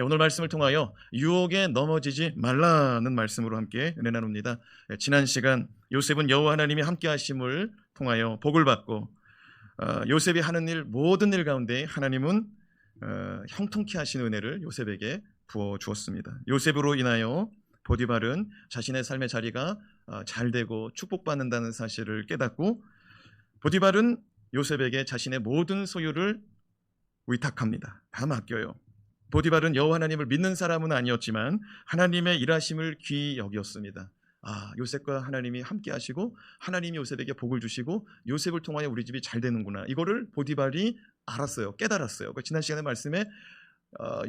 오늘 말씀을 통하여 유혹에 넘어지지 말라는 말씀으로 함께 은혜 나눕니다. 지난 시간 요셉은 여호와 하나님이 함께 하심을 통하여 복을 받고 요셉이 하는 일 모든 일 가운데 하나님은 형통케 하신 은혜를 요셉에게 부어 주었습니다. 요셉으로 인하여 보디발은 자신의 삶의 자리가 잘 되고 축복받는다는 사실을 깨닫고 보디발은 요셉에게 자신의 모든 소유를 위탁합니다. 다 맡겨요. 보디발은 여호와 하나님을 믿는 사람은 아니었지만 하나님의 일하심을 귀히 여겼습니다. 요셉과 하나님이 함께 하시고 하나님이 요셉에게 복을 주시고 요셉을 통하여 우리 집이 잘 되는구나. 이거를 보디발이 알았어요. 깨달았어요. 지난 시간의 말씀에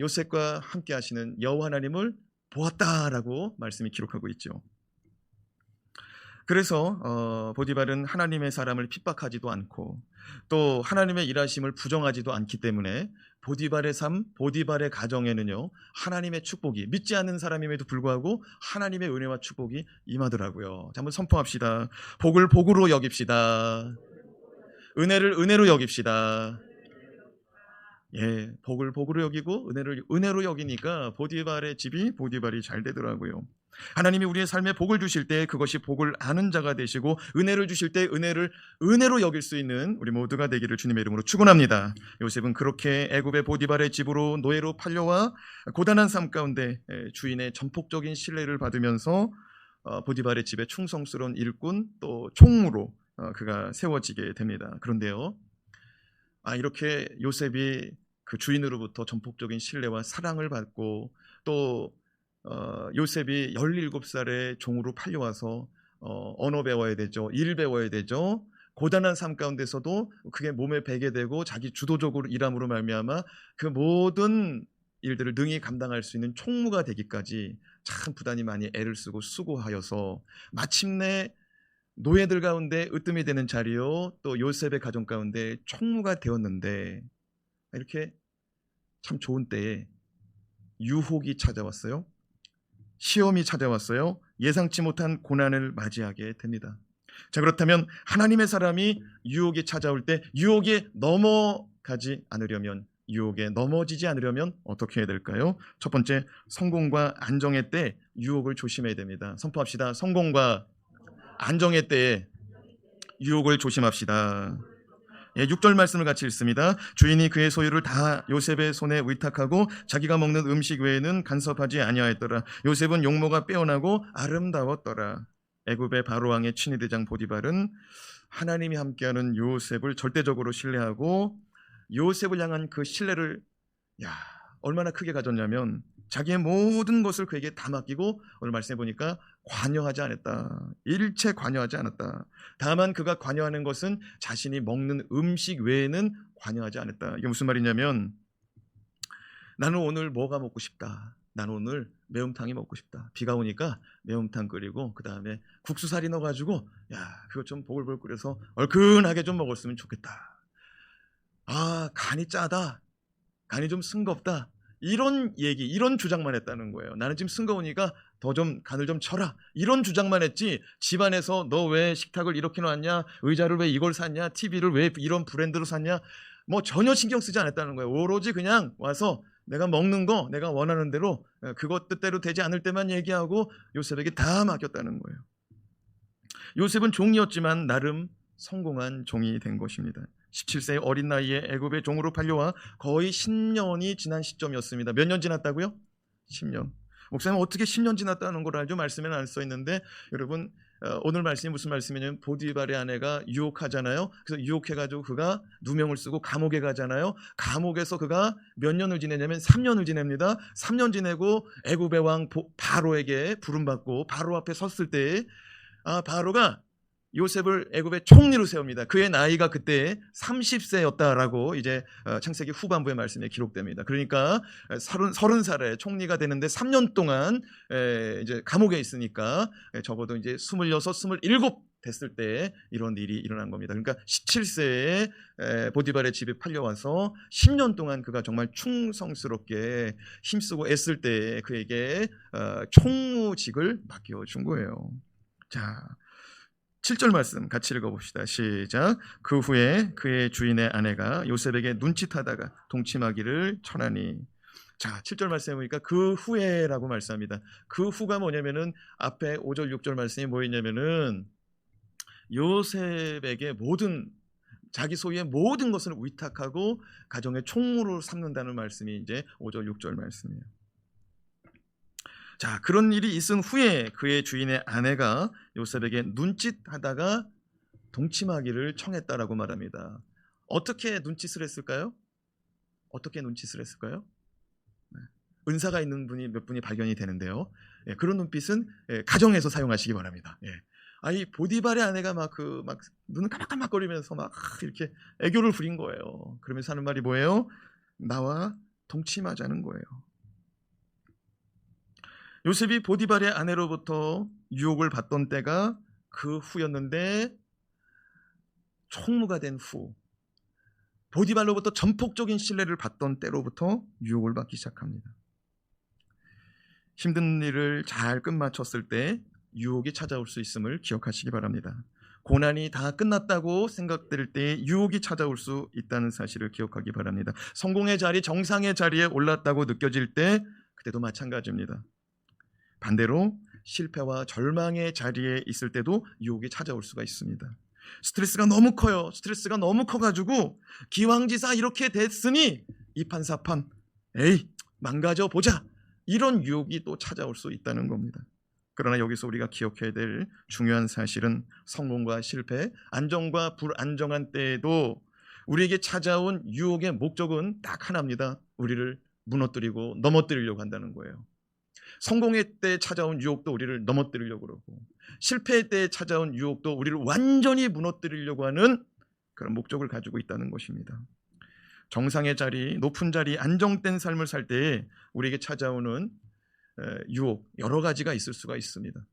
요셉과 함께 하시는 여호와 하나님을 보았다라고 말씀이 기록하고 있죠. 그래서 보디발은 하나님의 사람을 핍박하지도 않고 또 하나님의 일하심을 부정하지도 않기 때문에 보디발의 삶, 보디발의 가정에는요 하나님의 축복이, 믿지 않는 사람임에도 불구하고 하나님의 은혜와 축복이 임하더라고요. 자, 한번 선포합시다. 복을 복으로 여깁시다. 은혜를 은혜로 여깁시다. 예, 복을 복으로 여기고 은혜를 은혜로 여기니까 보디발의 집이 보디발이 잘 되더라고요. 하나님이 우리의 삶에 복을 주실 때 그것이 복을 아는 자가 되시고 은혜를 주실 때 은혜를 은혜로 여길 수 있는 우리 모두가 되기를 주님의 이름으로 축원합니다. 요셉은 그렇게 애굽의 보디발의 집으로 노예로 팔려와 고단한 삶 가운데 주인의 전폭적인 신뢰를 받으면서 보디발의 집에 충성스러운 일꾼 또 총무로 그가 세워지게 됩니다. 그런데요, 이렇게 요셉이 그 주인으로부터 전폭적인 신뢰와 사랑을 받고 또 요셉이 17살의 종으로 팔려와서 언어 배워야 되죠. 일 배워야 되죠. 고단한 삶 가운데서도 그게 몸에 배게 되고 자기 주도적으로 일함으로 말미암아 그 모든 일들을 능히 감당할 수 있는 총무가 되기까지 참 부단히 많이 애를 쓰고 수고하여서 마침내 노예들 가운데 으뜸이 되는 자리요 또 요셉의 가정 가운데 총무가 되었는데 이렇게 참 좋은 때에 유혹이 찾아왔어요. 시험이 찾아왔어요. 예상치 못한 고난을 맞이하게 됩니다. 자, 그렇다면 하나님의 사람이 유혹이 찾아올 때 유혹에 넘어가지 않으려면, 유혹에 넘어지지 않으려면 어떻게 해야 될까요? 첫 번째, 성공과 안정의 때 유혹을 조심해야 됩니다. 선포합시다. 성공과 안정의 때에 유혹을 조심합시다. 6절 말씀을 같이 읽습니다. 주인이 그의 소유를 다 요셉의 손에 위탁하고 자기가 먹는 음식 외에는 간섭하지 아니하였더라. 요셉은 용모가 빼어나고 아름다웠더라. 애굽의 바로왕의 친위대장 보디발은 하나님이 함께하는 요셉을 절대적으로 신뢰하고 요셉을 향한 그 신뢰를 얼마나 크게 가졌냐면 자기의 모든 것을 그에게 다 맡기고 오늘 말씀해 보니까 관여하지 않았다. 일체 관여하지 않았다. 다만 그가 관여하는 것은 자신이 먹는 음식 외에는 관여하지 않았다. 이게 무슨 말이냐면 나는 오늘 뭐가 먹고 싶다. 나는 오늘 매운탕이 먹고 싶다. 비가 오니까 매운탕 끓이고 그 다음에 국수살이 넣어가지고 그거 좀 보글보글 끓여서 얼큰하게 좀 먹었으면 좋겠다. 간이 짜다. 간이 좀 싱겁다. 이런 얘기, 이런 주장만 했다는 거예요. 나는 지금 싱거우니까 더 좀 간을 좀 쳐라. 이런 주장만 했지 집안에서 너 왜 식탁을 이렇게 놨냐, 의자를 왜 이걸 샀냐, TV를 왜 이런 브랜드로 샀냐, 뭐 전혀 신경 쓰지 않았다는 거예요. 오로지 그냥 와서 내가 먹는 거 내가 원하는 대로 그것 뜻대로 되지 않을 때만 얘기하고 요셉에게 다 맡겼다는 거예요. 요셉은 종이었지만 나름 성공한 종이 된 것입니다. 17세의 어린 나이에 애굽의 종으로 팔려와 거의 10년이 지난 시점이었습니다. 몇 년 지났다고요? 10년. 목사님 어떻게 10년 지났다는 걸 알죠? 말씀에는 안 써 있는데 여러분 오늘 말씀이 무슨 말씀이냐면 보디발의 아내가 유혹하잖아요. 그래서 유혹해가지고 그가 누명을 쓰고 감옥에 가잖아요. 감옥에서 그가 몇 년을 지내냐면 3년을 지냅니다. 3년 지내고 애굽의 왕 바로에게 부름받고 바로 앞에 섰을 때 바로가 요셉을 애굽의 총리로 세웁니다. 그의 나이가 그때 30세였다라고 이제 창세기 후반부의 말씀에 기록됩니다. 그러니까 30살에 총리가 되는데 3년 동안 이제 감옥에 있으니까 적어도 이제 26, 27 됐을 때 이런 일이 일어난 겁니다. 그러니까 17세에 보디발의 집에 팔려와서 10년 동안 그가 정말 충성스럽게 힘쓰고 애쓸 때 그에게 총무직을 맡겨준 거예요. 자, 7절 말씀 같이 읽어봅시다. 시작. 그 후에 그의 주인의 아내가 요셉에게 눈짓하다가 동침하기를 청하니 자, 7절 말씀해 보니까 그 후에라고 말씀합니다. 그 후가 뭐냐면은 앞에 5절 6절 말씀이 뭐였냐면은 요셉에게 자기 소유의 모든 것을 위탁하고 가정의 총무로 삼는다는 말씀이 이제 5절 6절 말씀이에요. 자, 그런 일이 있은 후에 그의 주인의 아내가 요셉에게 눈짓하다가 동침하기를 청했다라고 말합니다. 어떻게 눈짓을 했을까요? 어떻게 눈짓을 했을까요? 은사가 있는 분이 몇 분이 발견이 되는데요. 그런 눈빛은 가정에서 사용하시기 바랍니다. 이 보디발의 아내가 막 눈을 깜빡깜빡거리면서 막 이렇게 애교를 부린 거예요. 그러면서 하는 말이 뭐예요? 나와 동침하자는 거예요. 요셉이 보디발의 아내로부터 유혹을 받던 때가 그 후였는데 총무가 된 후, 보디발로부터 전폭적인 신뢰를 받던 때로부터 유혹을 받기 시작합니다. 힘든 일을 잘 끝마쳤을 때 유혹이 찾아올 수 있음을 기억하시기 바랍니다. 고난이 다 끝났다고 생각될 때 유혹이 찾아올 수 있다는 사실을 기억하기 바랍니다. 성공의 자리, 정상의 자리에 올랐다고 느껴질 때 그때도 마찬가지입니다. 반대로 실패와 절망의 자리에 있을 때도 유혹이 찾아올 수가 있습니다. 스트레스가 너무 커요. 스트레스가 너무 커가지고 기왕지사 이렇게 됐으니 이판사판 망가져 보자, 이런 유혹이 또 찾아올 수 있다는 겁니다. 그러나 여기서 우리가 기억해야 될 중요한 사실은 성공과 실패, 안정과 불안정한 때에도 우리에게 찾아온 유혹의 목적은 딱 하나입니다. 우리를 무너뜨리고 넘어뜨리려고 한다는 거예요. 성공의 때 찾아온 유혹도 우리를 넘어뜨리려고 그러고, 실패의 때 찾아온 유혹도 우리를 완전히 무너뜨리려고 하는 그런 목적을 가지고 있다는 것입니다. 정상의 자리, 높은 자리, 안정된 삶을 살 때에 우리에게 찾아오는 유혹 여러 가지가 있을 수가 있습니다.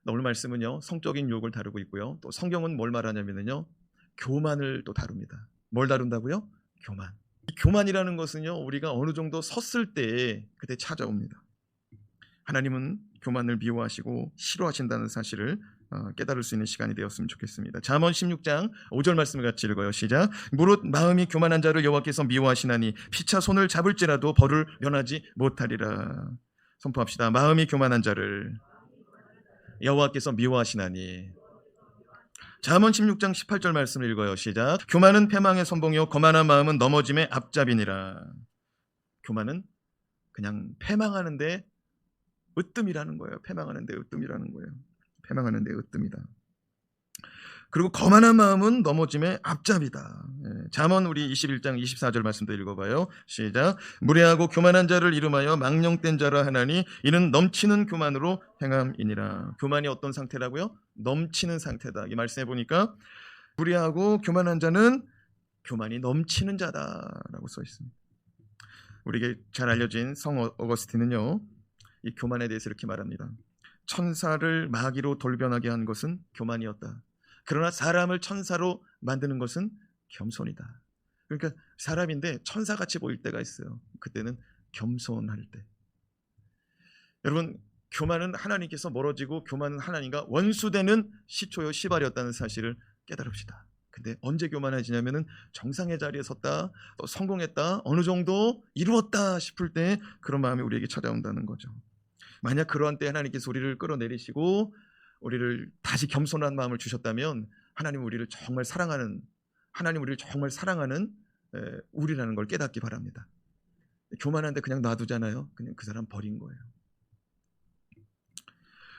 오늘 말씀은요, 성적인 유혹을 다루고 있고요. 또 성경은 뭘 말하냐면요, 교만을 또 다룹니다. 뭘 다룬다고요? 교만. 이 교만이라는 것은요, 우리가 어느 정도 섰을 때 그때 찾아옵니다. 하나님은 교만을 미워하시고 싫어하신다는 사실을 깨달을 수 있는 시간이 되었으면 좋겠습니다. 잠언 16장 5절 말씀을 같이 읽어요. 시작. 무릇 마음이 교만한 자를 여호와께서 미워하시나니 피차 손을 잡을지라도 벌을 면하지 못하리라. 선포합시다. 마음이 교만한 자를 여호와께서 미워하시나니. 잠언 16장 18절 말씀을 읽어요. 시작. 교만은 패망의 선봉이요 거만한 마음은 넘어짐의 앞잡이니라. 교만은 그냥 패망하는데 으뜸이라는 거예요. 패망하는데 으뜸이라는 거예요. 패망하는데 으뜸이다. 그리고 거만한 마음은 넘어짐의 앞잡이다. 잠언 우리 21장 24절 말씀도 읽어봐요. 시작. 무례하고 교만한 자를 이름하여 망령된 자라 하나니 이는 넘치는 교만으로 행함이니라. 교만이 어떤 상태라고요? 넘치는 상태다. 이 말씀해 보니까 무례하고 교만한 자는 교만이 넘치는 자다라고 써 있습니다. 우리에게 잘 알려진 성 어거스틴은요, 이 교만에 대해서 이렇게 말합니다. 천사를 마귀로 돌변하게 한 것은 교만이었다. 그러나 사람을 천사로 만드는 것은 겸손이다. 그러니까 사람인데 천사같이 보일 때가 있어요. 그때는 겸손할 때. 여러분, 교만은 하나님께서 멀어지고 교만은 하나님과 원수되는 시초요 시발이었다는 사실을 깨달읍시다. 근데 언제 교만해지냐면은 정상의 자리에 섰다, 또 성공했다, 어느 정도 이루었다 싶을 때 그런 마음이 우리에게 찾아온다는 거죠. 만약 그러한 때 하나님께서 우리를 끌어내리시고 우리를 다시 겸손한 마음을 주셨다면 하나님 우리를 정말 사랑하는, 하나님 우리를 정말 사랑하는 우리라는 걸 깨닫기 바랍니다. 교만한데 그냥 놔두잖아요. 그냥 그 사람 버린 거예요.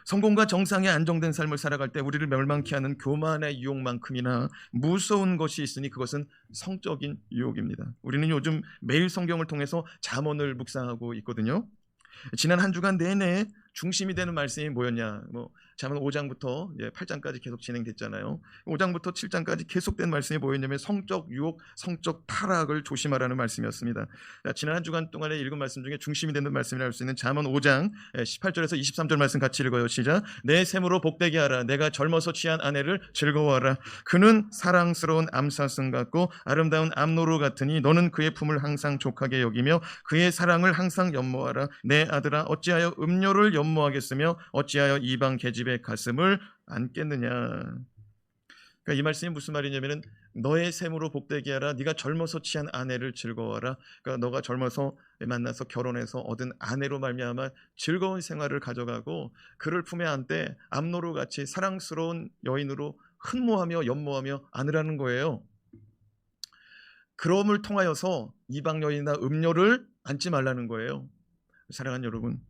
성공과 정상의 안정된 삶을 살아갈 때 우리를 멸망케 하는 교만의 유혹만큼이나 무서운 것이 있으니 그것은 성적인 유혹입니다. 우리는 요즘 매일 성경을 통해서 잠언을 묵상하고 있거든요. 지난 한 주간 내내 중심이 되는 말씀이 뭐였냐? 잠언 5장부터 8장까지 계속 진행됐잖아요. 5장부터 7장까지 계속된 말씀이 뭐였냐면 성적 유혹, 성적 타락을 조심하라는 말씀이었습니다. 지난 한 주간 동안에 읽은 말씀 중에 중심이 되는 말씀이라 할 수 있는 잠언 5장 18절에서 23절 말씀 같이 읽어요. 시작. 내 샘으로 복되게 하라. 내가 젊어서 취한 아내를 즐거워하라. 그는 사랑스러운 암사슴 같고 아름다운 암노루 같으니 너는 그의 품을 항상 족하게 여기며 그의 사랑을 항상 연모하라. 내 아들아 어찌하여 음료를 연모하겠으며 어찌하여 이방 계집의 가슴을 안겠느냐. 그러니까 이 말씀이 무슨 말이냐면은 너의 셈으로 복되게 하라. 네가 젊어서 취한 아내를 즐거워하라. 그러니까 너가 젊어서 만나서 결혼해서 얻은 아내로 말미암아 즐거운 생활을 가져가고 그를 품에 안되 암노루 같이 사랑스러운 여인으로 흠모하며 연모하며 안으라는 거예요. 그럼을 통하여서 이방 여인이나 음녀를 안지 말라는 거예요. 사랑하는 여러분,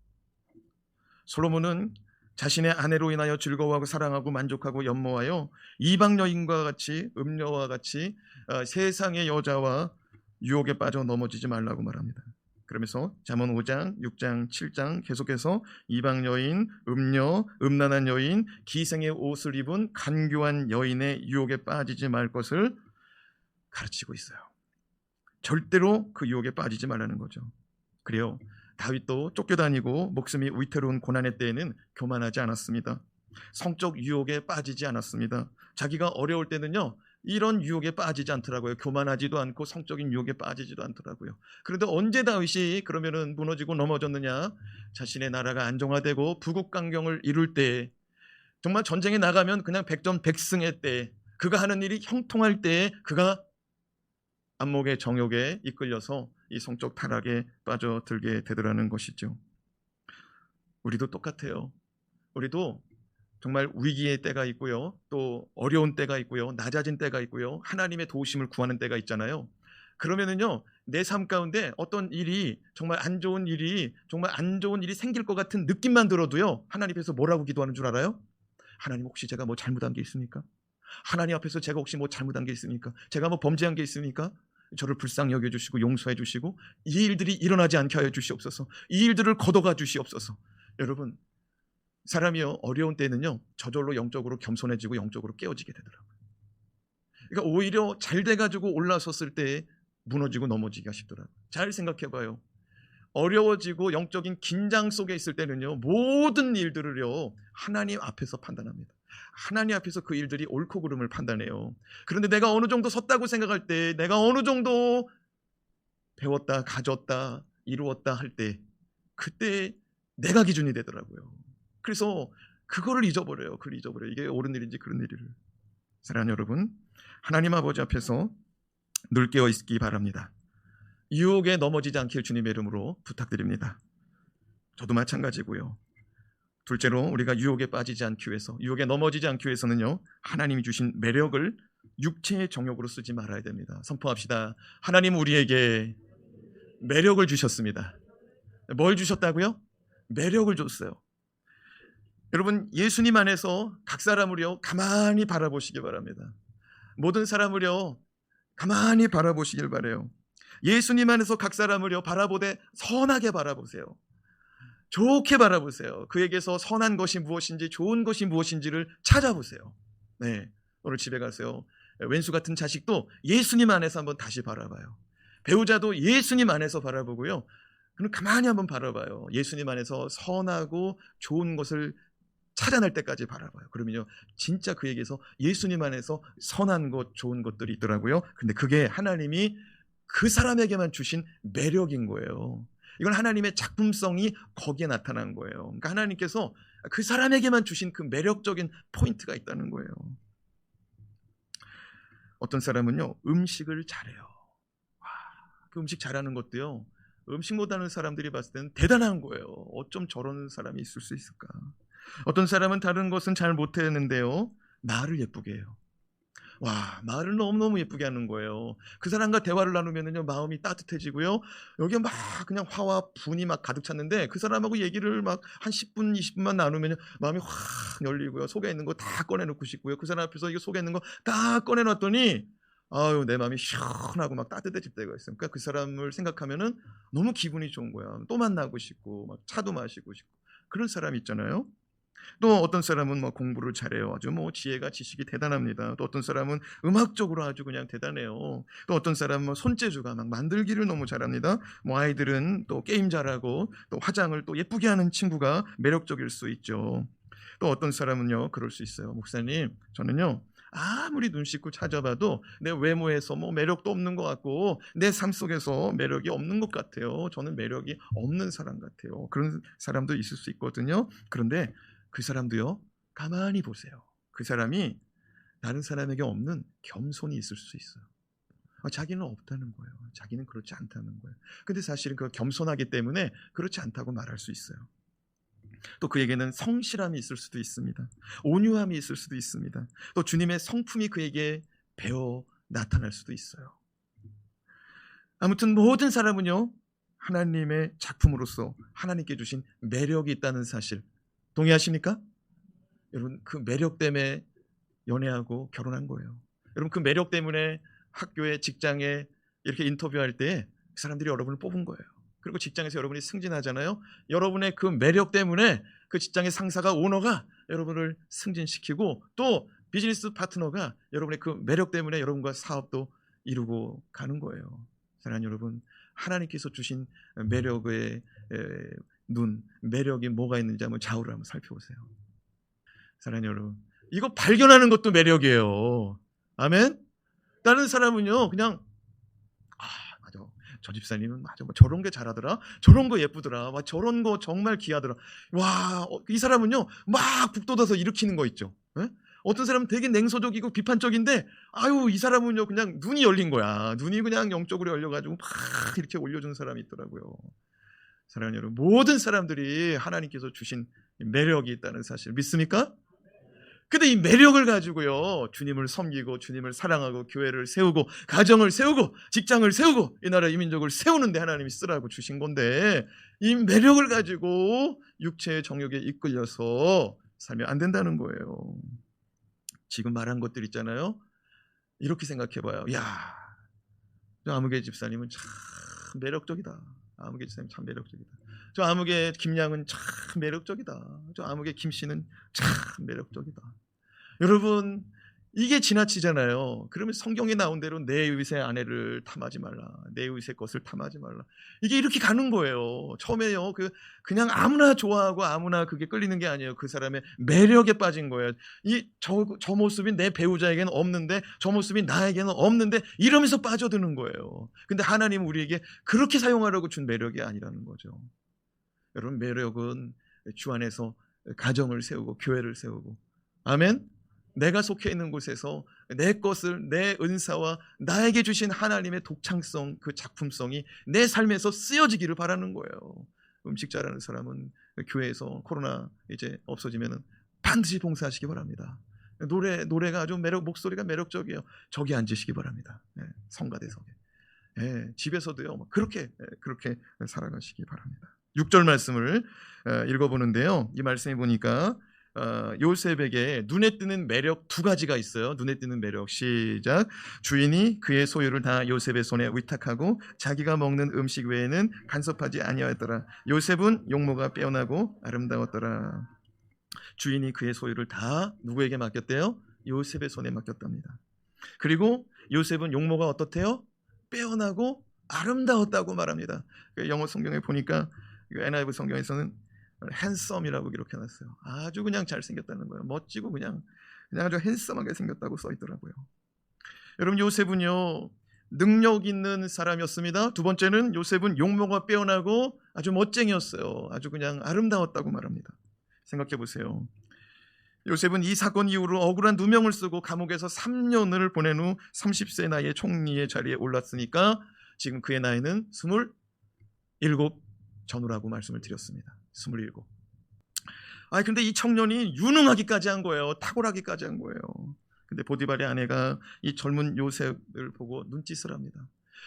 솔로몬은 자신의 아내로 인하여 즐거워하고 사랑하고 만족하고 연모하여 이방 여인과 같이 음녀와 같이 세상의 여자와 유혹에 빠져 넘어지지 말라고 말합니다. 그러면서 잠언 5장, 6장, 7장 계속해서 이방 여인, 음녀, 음란한 여인, 기생의 옷을 입은 간교한 여인의 유혹에 빠지지 말 것을 가르치고 있어요. 절대로 그 유혹에 빠지지 말라는 거죠. 그래요. 다윗도 쫓겨다니고 목숨이 위태로운 고난의 때에는 교만하지 않았습니다. 성적 유혹에 빠지지 않았습니다. 자기가 어려울 때는요, 이런 유혹에 빠지지 않더라고요. 교만하지도 않고 성적인 유혹에 빠지지도 않더라고요. 그런데 언제 다윗이 그러면은 무너지고 넘어졌느냐? 자신의 나라가 안정화되고 부국강경을 이룰 때, 정말 전쟁에 나가면 그냥 백전백승의 때, 그가 하는 일이 형통할 때에 그가 안목의 정욕에 이끌려서 이 성적 타락에 빠져들게 되더라는 것이죠. 우리도 똑같아요. 우리도 정말 위기의 때가 있고요, 또 어려운 때가 있고요, 낮아진 때가 있고요, 하나님의 도우심을 구하는 때가 있잖아요. 그러면은요, 내 삶 가운데 어떤 일이 정말 안 좋은 일이 생길 것 같은 느낌만 들어도요, 하나님 앞에서 뭐라고 기도하는 줄 알아요? 하나님, 혹시 제가 뭐 잘못한 게 있습니까? 하나님 앞에서 제가 혹시 뭐 잘못한 게 있습니까? 제가 뭐 범죄한 게 있습니까? 저를 불쌍히 여겨주시고 용서해 주시고 이 일들이 일어나지 않게 하여 주시옵소서. 이 일들을 걷어가 주시옵소서. 여러분, 사람이요, 어려운 때는요, 저절로 영적으로 겸손해지고 영적으로 깨어지게 되더라고요. 그러니까 오히려 잘 돼가지고 올라섰을 때 무너지고 넘어지기가 쉽더라고요. 잘 생각해봐요. 어려워지고 영적인 긴장 속에 있을 때는요, 모든 일들을요, 하나님 앞에서 판단합니다. 하나님 앞에서 그 일들이 옳고 그름을 판단해요. 그런데 내가 어느 정도 섰다고 생각할 때, 내가 어느 정도 배웠다, 가졌다, 이루었다 할 때, 그때 내가 기준이 되더라고요. 그래서 그거를 잊어버려요. 그걸 잊어버려요. 이게 옳은 일인지 그런 일을. 사랑하는 여러분, 하나님 아버지 앞에서 늘 깨어 있기 바랍니다. 유혹에 넘어지지 않길 주님의 이름으로 부탁드립니다. 저도 마찬가지고요. 둘째로, 우리가 유혹에 빠지지 않기 위해서, 유혹에 넘어지지 않기 위해서는요, 하나님이 주신 매력을 육체의 정욕으로 쓰지 말아야 됩니다. 선포합시다. 하나님 우리에게 매력을 주셨습니다. 뭘 주셨다고요? 매력을 줬어요. 여러분, 예수님 안에서 각 사람을요, 가만히 바라보시기 바랍니다. 모든 사람을요, 가만히 바라보시길 바라요. 예수님 안에서 각 사람을요, 바라보되 선하게 바라보세요. 좋게 바라보세요. 그에게서 선한 것이 무엇인지, 좋은 것이 무엇인지를 찾아보세요. 네, 오늘 집에 가세요. 왼수 같은 자식도 예수님 안에서 한번 다시 바라봐요. 배우자도 예수님 안에서 바라보고요, 그럼 가만히 한번 바라봐요. 예수님 안에서 선하고 좋은 것을 찾아낼 때까지 바라봐요. 그러면요, 진짜 그에게서 예수님 안에서 선한 것, 좋은 것들이 있더라고요. 근데 그게 하나님이 그 사람에게만 주신 매력인 거예요. 이건 하나님의 작품성이 거기에 나타난 거예요. 그러니까 하나님께서 그 사람에게만 주신 그 매력적인 포인트가 있다는 거예요. 어떤 사람은요, 음식을 잘해요. 그 음식 잘하는 것도요, 음식 못하는 사람들이 봤을 때는 대단한 거예요. 어쩜 저런 사람이 있을 수 있을까? 어떤 사람은 다른 것은 잘 못했는데요, 말을 예쁘게 해요. 와, 말을 너무너무 예쁘게 하는 거예요. 그 사람과 대화를 나누면요, 마음이 따뜻해지고요, 여기에 막 그냥 화와 분이 막 가득 찼는데 그 사람하고 얘기를 막 한 10분, 20분만 나누면 마음이 확 열리고요, 속에 있는 거 다 꺼내놓고 싶고요, 그 사람 앞에서 이거 속에 있는 거 다 꺼내놨더니 아유, 내 마음이 시원하고 막 따뜻해질 때가 있어요. 그러니까 그 사람을 생각하면은 너무 기분이 좋은 거야. 또 만나고 싶고 막 차도 마시고 싶고 그런 사람이 있잖아요. 또 어떤 사람은 뭐 공부를 잘해요. 아주 뭐 지혜가 지식이 대단합니다. 또 어떤 사람은 음악적으로 아주 그냥 대단해요. 또 어떤 사람은 손재주가 막 만들기를 너무 잘합니다. 뭐 아이들은 또 게임 잘하고 또 화장을 또 예쁘게 하는 친구가 매력적일 수 있죠. 또 어떤 사람은요, 그럴 수 있어요. 목사님, 저는요, 아무리 눈 씻고 찾아봐도 내 외모에서 뭐 매력도 없는 것 같고 내 삶 속에서 매력이 없는 것 같아요. 저는 매력이 없는 사람 같아요. 그런 사람도 있을 수 있거든요. 그런데 그 사람도요, 가만히 보세요. 그 사람이 다른 사람에게 없는 겸손이 있을 수 있어요. 자기는 없다는 거예요. 자기는 그렇지 않다는 거예요. 근데 사실은 그 겸손하기 때문에 그렇지 않다고 말할 수 있어요. 또 그에게는 성실함이 있을 수도 있습니다. 온유함이 있을 수도 있습니다. 또 주님의 성품이 그에게 배어 나타날 수도 있어요. 아무튼 모든 사람은요, 하나님의 작품으로서 하나님께 주신 매력이 있다는 사실 동의하십니까? 여러분, 그 매력 때문에 연애하고 결혼한 거예요. 여러분, 그 매력 때문에 학교에, 직장에 이렇게 인터뷰할 때 그 사람들이 여러분을 뽑은 거예요. 그리고 직장에서 여러분이 승진하잖아요. 여러분의 그 매력 때문에 그 직장의 상사가, 오너가 여러분을 승진시키고, 또 비즈니스 파트너가 여러분의 그 매력 때문에 여러분과 사업도 이루고 가는 거예요. 사랑하는 여러분, 하나님께서 주신 매력의 눈, 매력이 뭐가 있는지 한번 좌우를 한번 살펴보세요. 사랑하는 여러분, 이거 발견하는 것도 매력이에요. 아멘? 다른 사람은요, 그냥 맞아, 저 집사님은 맞아, 저런 게 잘하더라, 저런 거 예쁘더라, 저런 거 정말 귀하더라. 와, 이 사람은요 막 북돋아서 일으키는 거 있죠. 에? 어떤 사람은 되게 냉소적이고 비판적인데, 아유, 이 사람은요 그냥 눈이 열린 거야. 눈이 그냥 영적으로 열려가지고 막 이렇게 올려주는 사람이 있더라고요. 사랑하는 여러분, 모든 사람들이 하나님께서 주신 매력이 있다는 사실 믿습니까? 근데 이 매력을 가지고요, 주님을 섬기고 주님을 사랑하고 교회를 세우고 가정을 세우고 직장을 세우고 이 나라 이 민족을 세우는데 하나님이 쓰라고 주신 건데, 이 매력을 가지고 육체의 정욕에 이끌려서 살면 안 된다는 거예요. 지금 말한 것들 있잖아요. 이렇게 생각해봐요. 야, 저 아무개 집사님은 참 매력적이다. 아무개 집사님 참 매력적이다. 저 아무개 김양은 참 매력적이다. 저 아무개 김씨는 참 매력적이다. 여러분, 이게 지나치잖아요. 그러면 성경에 나온 대로 내 의세 아내를 탐하지 말라, 내 의세 것을 탐하지 말라, 이게 이렇게 가는 거예요. 처음에요, 그냥 아무나 좋아하고 아무나 그게 끌리는 게 아니에요. 그 사람의 매력에 빠진 거예요. 저 모습이 내 배우자에게는 없는데, 저 모습이 나에게는 없는데, 이러면서 빠져드는 거예요. 근데 하나님은 우리에게 그렇게 사용하려고 준 매력이 아니라는 거죠. 여러분, 매력은 주 안에서 가정을 세우고 교회를 세우고, 아멘? 내가 속해 있는 곳에서 내 것을, 내 은사와 나에게 주신 하나님의 독창성, 그 작품성이 내 삶에서 쓰여지기를 바라는 거예요. 음식 잘하는 사람은 교회에서 코로나 이제 없어지면 반드시 봉사하시기 바랍니다. 노래가 아주 목소리가 매력적이에요. 저기 앉으시기 바랍니다. 성가대석에. 집에서도요, 그렇게 살아가시기 바랍니다. 6절 말씀을 읽어보는데요, 이 말씀에 보니까 요셉에게 눈에 띄는 매력 두 가지가 있어요. 눈에 띄는 매력, 시작. 주인이 그의 소유를 다 요셉의 손에 위탁하고 자기가 먹는 음식 외에는 간섭하지 아니하였더라. 요셉은 용모가 빼어나고 아름다웠더라. 주인이 그의 소유를 다 누구에게 맡겼대요? 요셉의 손에 맡겼답니다. 그리고 요셉은 용모가 어떻대요? 빼어나고 아름다웠다고 말합니다. 영어 성경에 보니까 NIV 성경에서는 핸섬이라고 기록해놨어요. 아주 그냥 잘생겼다는 거예요. 멋지고 그냥 아주 핸섬하게 생겼다고 써있더라고요. 여러분, 요셉은요 능력 있는 사람이었습니다. 두 번째는 요셉은 용모가 빼어나고 아주 멋쟁이였어요. 아주 그냥 아름다웠다고 말합니다. 생각해 보세요. 요셉은 이 사건 이후로 억울한 누명을 쓰고 감옥에서 3년을 보낸 후 30세 나이에 총리의 자리에 올랐으니까 지금 그의 나이는 27 전후라고 말씀을 드렸습니다. 27. 근데 이 청년이 유능하기까지 한 거예요. 탁월하기까지 한 거예요. 근데 보디발의 아내가 이 젊은 요셉을 보고 눈짓을 합니다.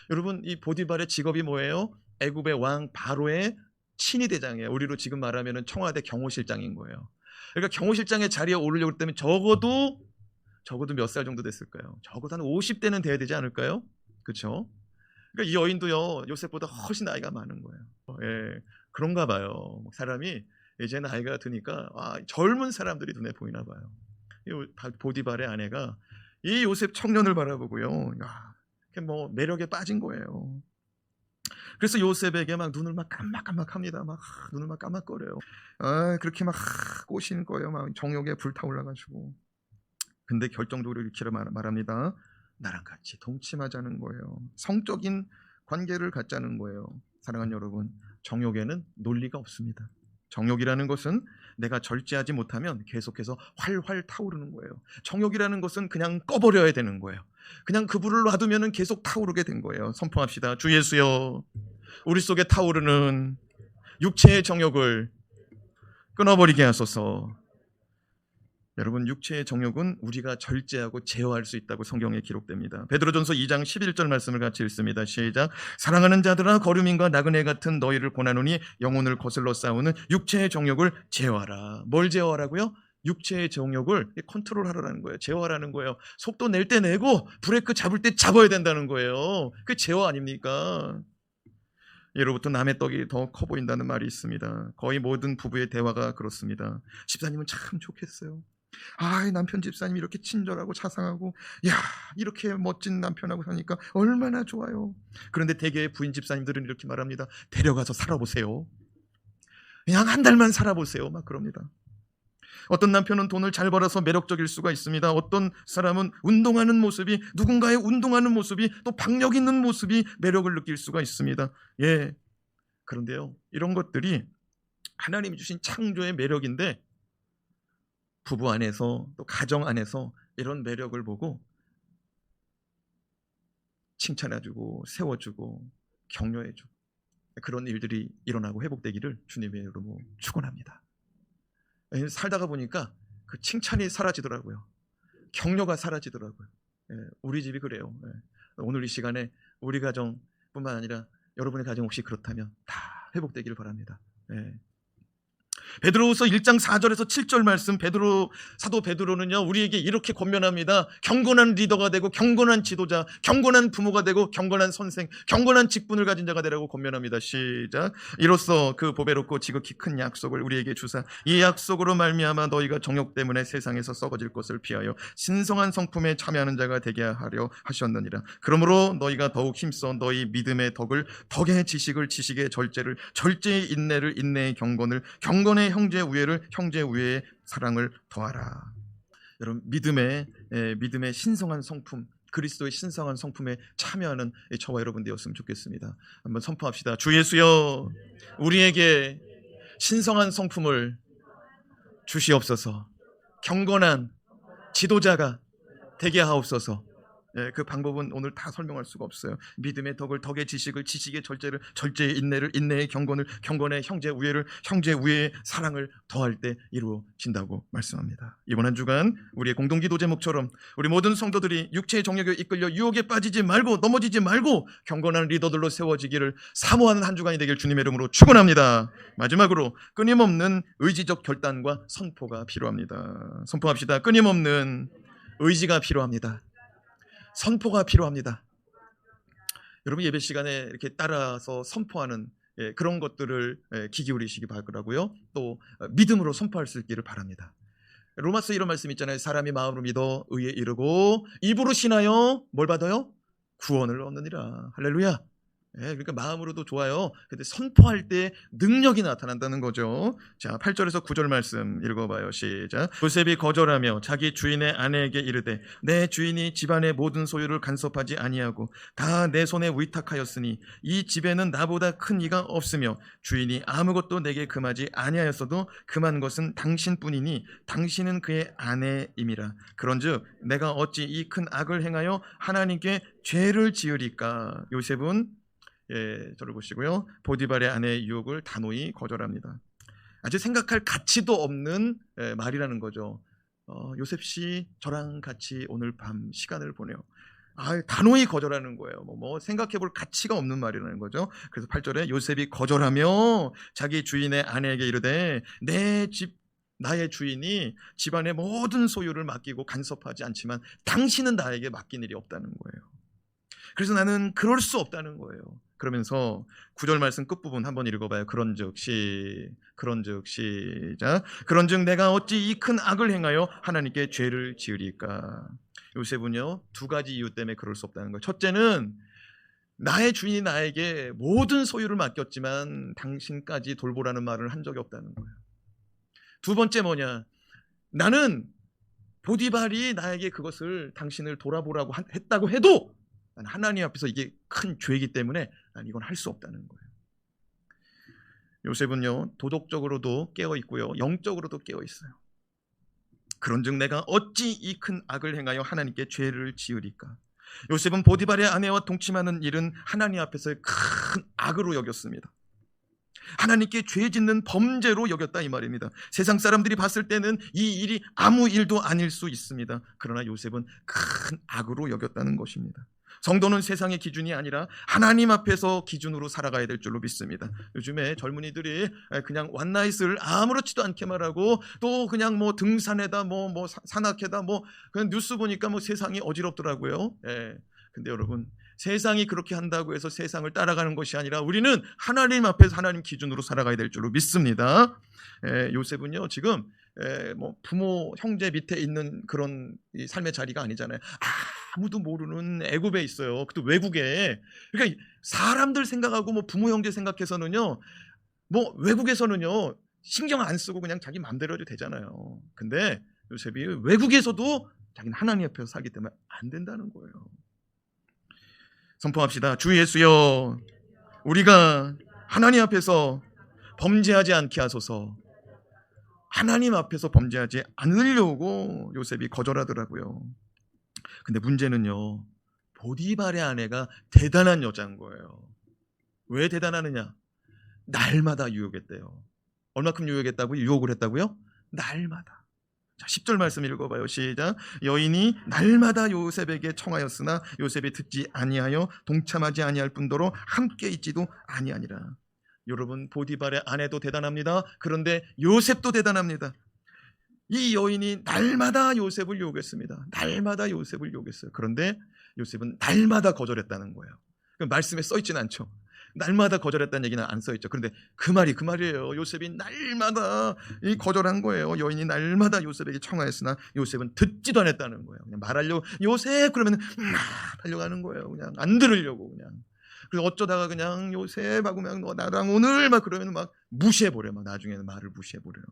여러분, 이 보디발의 직업이 뭐예요? 애굽의 왕 바로의 친위대장이에요. 우리로 지금 말하면 청와대 경호실장인 거예요. 그러니까 경호실장의 자리에 오르려고 했다면 적어도 몇 살 정도 됐을까요? 적어도 한 50대는 돼야 되지 않을까요? 그렇죠? 그러니까 이 여인도요, 요셉보다 훨씬 나이가 많은 거예요. 그런가 봐요. 사람이 이제 나이가 드니까 젊은 사람들이 눈에 보이나 봐요. 보디발의 아내가 이 요셉 청년을 바라보고요, 매력에 빠진 거예요. 그래서 요셉에게 막 눈을 막 깜빡깜빡합니다. 막 눈을 막 깜빡거려요. 그렇게 막 꼬시는 거예요. 막 정욕에 불타올라가지고. 근데 결정적으로 이렇게 말합니다. 나랑 같이 동침하자는 거예요. 성적인 관계를 갖자는 거예요. 사랑하는 여러분, 정욕에는 논리가 없습니다. 정욕이라는 것은 내가 절제하지 못하면 계속해서 활활 타오르는 거예요. 정욕이라는 것은 그냥 꺼버려야 되는 거예요. 그냥 그 불을 놔두면 계속 타오르게 된 거예요. 선포합시다. 주 예수여, 우리 속에 타오르는 육체의 정욕을 끊어버리게 하소서. 여러분, 육체의 정욕은 우리가 절제하고 제어할 수 있다고 성경에 기록됩니다. 베드로전서 2장 11절 말씀을 같이 읽습니다. 시작. 사랑하는 자들아, 거류민과 나그네 같은 너희를 권하노니 영혼을 거슬러 싸우는 육체의 정욕을 제어하라. 뭘 제어하라고요? 육체의 정욕을 컨트롤하라는 거예요. 제어하라는 거예요. 속도 낼 때 내고 브레이크 잡을 때 잡아야 된다는 거예요. 그게 제어 아닙니까? 예로부터 남의 떡이 더 커 보인다는 말이 있습니다. 거의 모든 부부의 대화가 그렇습니다. 집사님은 참 좋겠어요. 남편 집사님이 이렇게 친절하고 자상하고, 이렇게 멋진 남편하고 사니까 얼마나 좋아요. 그런데 대개의 부인 집사님들은 이렇게 말합니다. 데려가서 살아보세요. 그냥 한 달만 살아보세요. 막 그럽니다. 어떤 남편은 돈을 잘 벌어서 매력적일 수가 있습니다. 어떤 사람은 운동하는 모습이, 누군가의 운동하는 모습이, 또 박력 있는 모습이 매력을 느낄 수가 있습니다. 그런데요, 이런 것들이 하나님이 주신 창조의 매력인데, 부부 안에서 또 가정 안에서 이런 매력을 보고 칭찬해주고 세워주고 격려해주고 그런 일들이 일어나고 회복되기를 주님의 이름으로 축원합니다. 살다가 보니까 그 칭찬이 사라지더라고요. 격려가 사라지더라고요. 우리 집이 그래요. 오늘 이 시간에 우리 가정뿐만 아니라 여러분의 가정 혹시 그렇다면 다 회복되기를 바랍니다. 베드로후서 1장 4절에서 7절 말씀, 사도 베드로는요, 우리에게 이렇게 권면합니다. 경건한 리더가 되고 경건한 지도자, 경건한 부모가 되고 경건한 선생, 경건한 직분을 가진 자가 되라고 권면합니다. 시작. 이로써 그 보배롭고 지극히 큰 약속을 우리에게 주사 이 약속으로 말미암아 너희가 정욕 때문에 세상에서 썩어질 것을 피하여 신성한 성품에 참여하는 자가 되게 하려 하셨느니라. 그러므로 너희가 더욱 힘써 너희 믿음의 덕의 지식을 지식의 절제를, 절제의 인내를, 인내의 경건을, 경건의 형제 우애를, 형제 우애의 사랑을 더하라. 여러분, 믿음의 신성한 성품, 그리스도의 신성한 성품에 참여하는 저와 여러분 되었으면 좋겠습니다. 한번 선포합시다. 주 예수여, 우리에게 신성한 성품을 주시옵소서. 경건한 지도자가 되게 하옵소서. 그 방법은 오늘 다 설명할 수가 없어요. 믿음의 덕의 지식을, 지식의 절제를, 절제의 인내를, 인내의 경건을, 경건의 형제 우애를, 형제 우애의 사랑을 더할 때 이루어진다고 말씀합니다. 이번 한 주간 우리의 공동기도 제목처럼 우리 모든 성도들이 육체의 정욕에 이끌려 유혹에 빠지지 말고 넘어지지 말고 경건한 리더들로 세워지기를 사모하는 한 주간이 되길 주님의 이름으로 축원합니다. 마지막으로 끊임없는 의지적 결단과 선포가 필요합니다. 선포합시다. 끊임없는 의지가 필요합니다. 선포가 필요합니다. 여러분, 예배 시간에 이렇게 따라서 선포하는 그런 것들을 귀 기울이시기 바라고요. 또 믿음으로 선포할 수 있기를 바랍니다. 로마서 이런 말씀 있잖아요. 사람이 마음으로 믿어 의에 이르고 입으로 신하여 뭘 받아요? 구원을 얻느니라. 할렐루야. 그러니까 마음으로도 좋아요. 근데 선포할 때 능력이 나타난다는 거죠. 자, 8절에서 9절 말씀 읽어봐요. 시작. 요셉이 거절하며 자기 주인의 아내에게 이르되 내 주인이 집안의 모든 소유를 간섭하지 아니하고 다 내 손에 위탁하였으니 이 집에는 나보다 큰 이가 없으며 주인이 아무것도 내게 금하지 아니하였어도 금한 것은 당신뿐이니 당신은 그의 아내임이라. 그런즉 내가 어찌 이 큰 악을 행하여 하나님께 죄를 지으리까. 요셉은 저를 보시고요, 보디발의 아내의 유혹을 단호히 거절합니다. 아주 생각할 가치도 없는 말이라는 거죠. 요셉 씨, 저랑 같이 오늘 밤 시간을 보내요. 단호히 거절하는 거예요. 생각해 볼 가치가 없는 말이라는 거죠. 그래서 8절에 요셉이 거절하며 자기 주인의 아내에게 이르되 나의 주인이 집안의 모든 소유를 맡기고 간섭하지 않지만 당신은 나에게 맡긴 일이 없다는 거예요. 그래서 나는 그럴 수 없다는 거예요. 그러면서 9절 말씀 끝부분 한번 읽어봐요. 그런즉 시작. 그런즉 내가 어찌 이 큰 악을 행하여 하나님께 죄를 지으리까. 요셉은요, 두 가지 이유 때문에 그럴 수 없다는 거예요. 첫째는 나의 주인이 나에게 모든 소유를 맡겼지만 당신까지 돌보라는 말을 한 적이 없다는 거예요. 두 번째 뭐냐, 나는 보디발이 나에게 그것을 당신을 돌아보라고 했다고 해도 하나님 앞에서 이게 큰 죄이기 때문에 난 이건 할 수 없다는 거예요. 요셉은요 도덕적으로도 깨어 있고요 영적으로도 깨어 있어요. 그런즉 내가 어찌 이 큰 악을 행하여 하나님께 죄를 지으리까. 요셉은 보디발의 아내와 동침하는 일은 하나님 앞에서의 큰 악으로 여겼습니다. 하나님께 죄 짓는 범죄로 여겼다 이 말입니다. 세상 사람들이 봤을 때는 이 일이 아무 일도 아닐 수 있습니다. 그러나 요셉은 큰 악으로 여겼다는 것입니다. 성도는 세상의 기준이 아니라 하나님 앞에서 기준으로 살아가야 될 줄로 믿습니다. 요즘에 젊은이들이 그냥 원나잇을 아무렇지도 않게 말하고 또 그냥 뭐 등산에다 뭐 산악회다 뭐 그냥 뉴스 보니까 뭐 세상이 어지럽더라고요. 예. 근데 여러분 세상이 그렇게 한다고 해서 세상을 따라가는 것이 아니라 우리는 하나님 앞에서 하나님 기준으로 살아가야 될 줄로 믿습니다. 요셉은요 지금 뭐 부모 형제 밑에 있는 그런 이 삶의 자리가 아니잖아요. 아무도 모르는 애굽에 있어요. 또 외국에. 그러니까 사람들 생각하고 뭐 부모 형제 생각해서는요 뭐 외국에서는요 신경 안 쓰고 그냥 자기 마음대로 해도 되잖아요. 근데 요셉이 외국에서도 자기는 하나님 앞에서 살기 때문에 안 된다는 거예요. 선포합시다. 주 예수여, 우리가 하나님 앞에서 범죄하지 않게 하소서. 하나님 앞에서 범죄하지 않으려고 요셉이 거절하더라고요. 근데 문제는요 보디발의 아내가 대단한 여자인 거예요. 왜 대단하느냐? 날마다 유혹했대요. 얼마큼 유혹했다고요? 유혹을 했다고요? 날마다. 자, 10절 말씀 읽어봐요. 시작. 여인이 날마다 요셉에게 청하였으나 요셉이 듣지 아니하여 동참하지 아니할 뿐더러 함께 있지도 아니하니라. 여러분 보디발의 아내도 대단합니다. 그런데 요셉도 대단합니다. 이 여인이 날마다 요셉을 유혹했습니다. 날마다 요셉을 유혹했어요. 그런데 요셉은 날마다 거절했다는 거예요. 말씀에 써있지는 않죠. 날마다 거절했다는 얘기는 안 써있죠. 그런데 그 말이에요. 요셉이 날마다 거절한 거예요. 여인이 날마다 요셉에게 청하였으나 요셉은 듣지도 않았다는 거예요. 그냥 말하려고 요셉 그러면 하려고 하는 거예요. 그냥 안 들으려고 그냥. 그래서 어쩌다가 그냥 요셉하고 그냥 너 나랑 오늘 막 그러면 막 무시해버려요. 막 나중에는 말을 무시해버려요.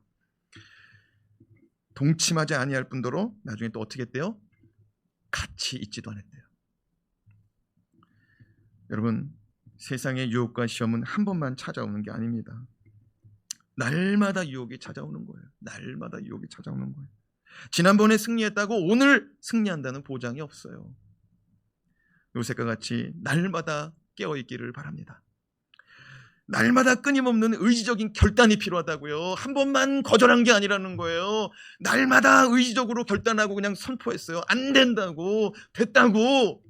동침하지 아니할 뿐더러 나중에 또 어떻게 했대요? 같이 있지도 않았대요. 여러분 세상의 유혹과 시험은 한 번만 찾아오는 게 아닙니다. 날마다 유혹이 찾아오는 거예요. 날마다 유혹이 찾아오는 거예요. 지난번에 승리했다고 오늘 승리한다는 보장이 없어요. 요셉과 같이 날마다 깨어있기를 바랍니다. 날마다 끊임없는 의지적인 결단이 필요하다고요. 한 번만 거절한 게 아니라는 거예요. 날마다 의지적으로 결단하고 그냥 선포했어요. 안 된다고, 됐다고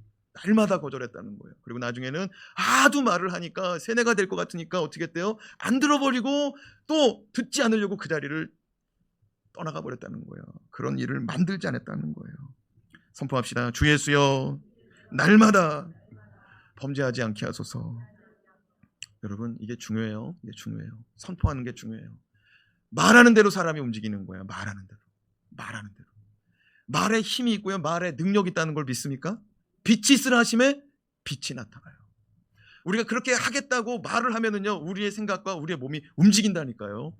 날마다 거절했다는 거예요. 그리고 나중에는 하도 말을 하니까 세뇌가 될 것 같으니까 어떻게 했대요? 안 들어버리고 또 듣지 않으려고 그 자리를 떠나가 버렸다는 거예요. 그런 일을 만들지 않았다는 거예요. 선포합시다. 주 예수여, 날마다 범죄하지 않게 하소서. 여러분 이게 중요해요. 이게 중요해요. 선포하는 게 중요해요. 말하는 대로 사람이 움직이는 거예요. 말하는 대로. 말하는 대로. 말에 힘이 있고요. 말에 능력이 있다는 걸 믿습니까? 빛이 있으라 하심에 빛이 나타나요. 우리가 그렇게 하겠다고 말을 하면은요 우리의 생각과 우리의 몸이 움직인다니까요.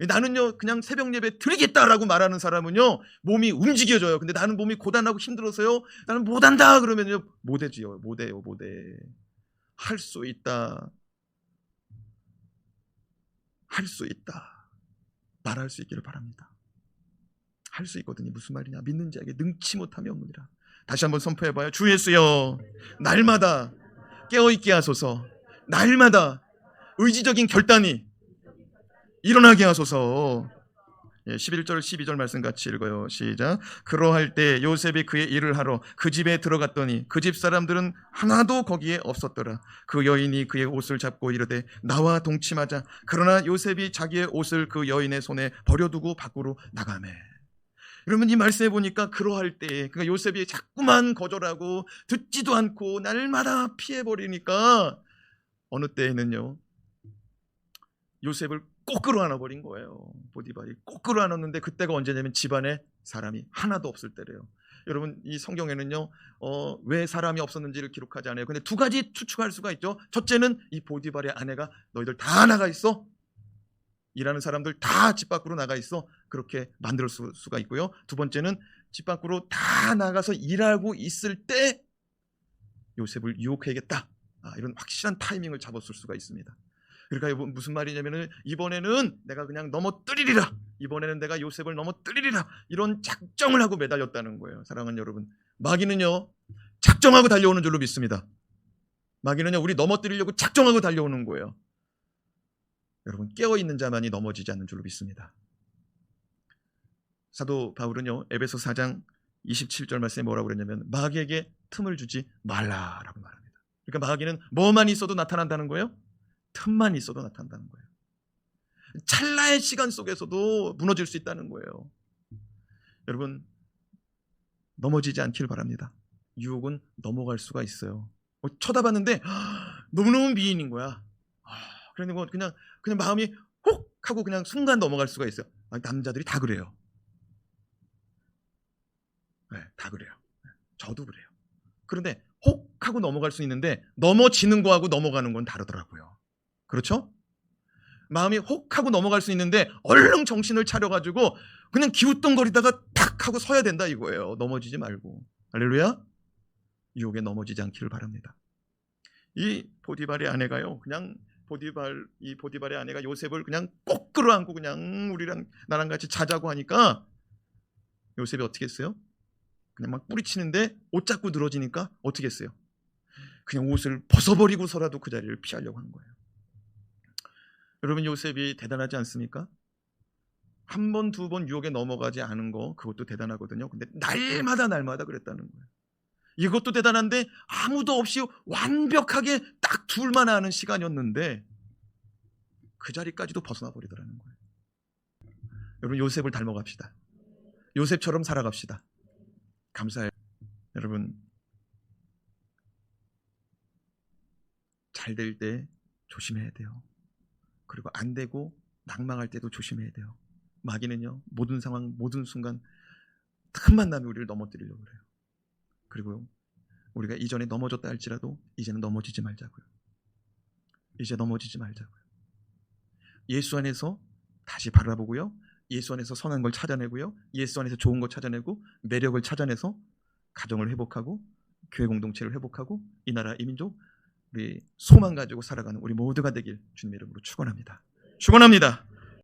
나는요 그냥 새벽 예배 드리겠다라고 말하는 사람은요 몸이 움직여져요. 근데 나는 몸이 고단하고 힘들어서요 나는 못한다 그러면요 못해지요. 못해요. 못해. 할 수 있다. 할 수 있다. 말할 수 있기를 바랍니다. 할 수 있거든요. 무슨 말이냐? 믿는 자에게 능치 못함이 없느니라. 다시 한번 선포해봐요. 주 예수여, 날마다 깨어있게 하소서. 날마다 의지적인 결단이 일어나게 하소서. 11절 12절 말씀 같이 읽어요. 시작. 그러할 때 요셉이 그의 일을 하러 그 집에 들어갔더니 그 집 사람들은 하나도 거기에 없었더라. 그 여인이 그의 옷을 잡고 이르되 나와 동침하자. 그러나 요셉이 자기의 옷을 그 여인의 손에 버려두고 밖으로 나가매. 여러분 이 말씀해 보니까 그러할 때 그러니까 요셉이 자꾸만 거절하고 듣지도 않고 날마다 피해버리니까 어느 때에는요 요셉을 꼭 끌어안아 버린 거예요. 보디발이 꼭 끌어안았는데 그때가 언제냐면 집안에 사람이 하나도 없을 때래요. 여러분 이 성경에는요 왜 사람이 없었는지를 기록하지 않아요. 근데 두 가지 추측할 수가 있죠. 첫째는 이 보디발의 아내가 너희들 다 나가 있어. 일하는 사람들 다 집 밖으로 나가 있어. 그렇게 만들 수가 있고요. 두 번째는 집 밖으로 다 나가서 일하고 있을 때 요셉을 유혹해야겠다. 이런 확실한 타이밍을 잡았을 수가 있습니다. 그러니까 무슨 말이냐면은 이번에는 내가 그냥 넘어뜨리리라. 이번에는 내가 요셉을 넘어뜨리리라. 이런 작정을 하고 매달렸다는 거예요. 사랑하는 여러분, 마귀는요 작정하고 달려오는 줄로 믿습니다. 마귀는요 우리 넘어뜨리려고 작정하고 달려오는 거예요. 여러분, 깨어있는 자만이 넘어지지 않는 줄로 믿습니다. 사도 바울은요 에베소 4장 27절 말씀에 뭐라고 그랬냐면 마귀에게 틈을 주지 말라라고 말합니다. 그러니까 마귀는 뭐만 있어도 나타난다는 거예요? 틈만 있어도 나타난다는 거예요. 찰나의 시간 속에서도 무너질 수 있다는 거예요. 여러분, 넘어지지 않길 바랍니다. 유혹은 넘어갈 수가 있어요. 쳐다봤는데 너무너무 미인인 거야. 그러니까 그냥 마음이 혹 하고 그냥 순간 넘어갈 수가 있어요. 남자들이 다 그래요. 네, 다 그래요. 저도 그래요. 그런데 혹 하고 넘어갈 수 있는데 넘어지는 거하고 넘어가는 건 다르더라고요. 그렇죠? 마음이 혹 하고 넘어갈 수 있는데 얼른 정신을 차려가지고 그냥 기웃동거리다가 탁 하고 서야 된다 이거예요. 넘어지지 말고. 할렐루야. 유혹에 넘어지지 않기를 바랍니다. 이 보디발의 아내가요 그냥 보디발의 아내가 요셉을 그냥 꼭 끌어안고 그냥 우리랑 나랑 같이 자자고 하니까 요셉이 어떻게 했어요? 그냥 막 뿌리치는데 옷 잡고 늘어지니까 어떻게 했어요? 그냥 옷을 벗어버리고서라도 그 자리를 피하려고 한 거예요. 여러분, 요셉이 대단하지 않습니까? 한 번, 두 번 유혹에 넘어가지 않은 거 그것도 대단하거든요. 근데 날마다 그랬다는 거예요. 이것도 대단한데 아무도 없이 완벽하게 딱 둘만 아는 시간이었는데 그 자리까지도 벗어나 버리더라는 거예요. 여러분, 요셉을 닮아갑시다. 요셉처럼 살아갑시다. 감사해요. 여러분, 잘 될 때 조심해야 돼요. 그리고 안 되고 낙망할 때도 조심해야 돼요. 마귀는요 모든 상황 모든 순간 틈만 나면 우리를 넘어뜨리려고 그래요. 그리고 우리가 이전에 넘어졌다 할지라도 이제는 넘어지지 말자고요. 이제 넘어지지 말자고요. 예수 안에서 다시 바라보고요. 예수 안에서 선한 걸 찾아내고요. 예수 안에서 좋은 걸 찾아내고 매력을 찾아내서 가정을 회복하고 교회 공동체를 회복하고 이 나라 이 민족 우리 소망 가지고 살아가는 우리 모두가 되길 주님의 이름으로 축원합니다. 축원합니다.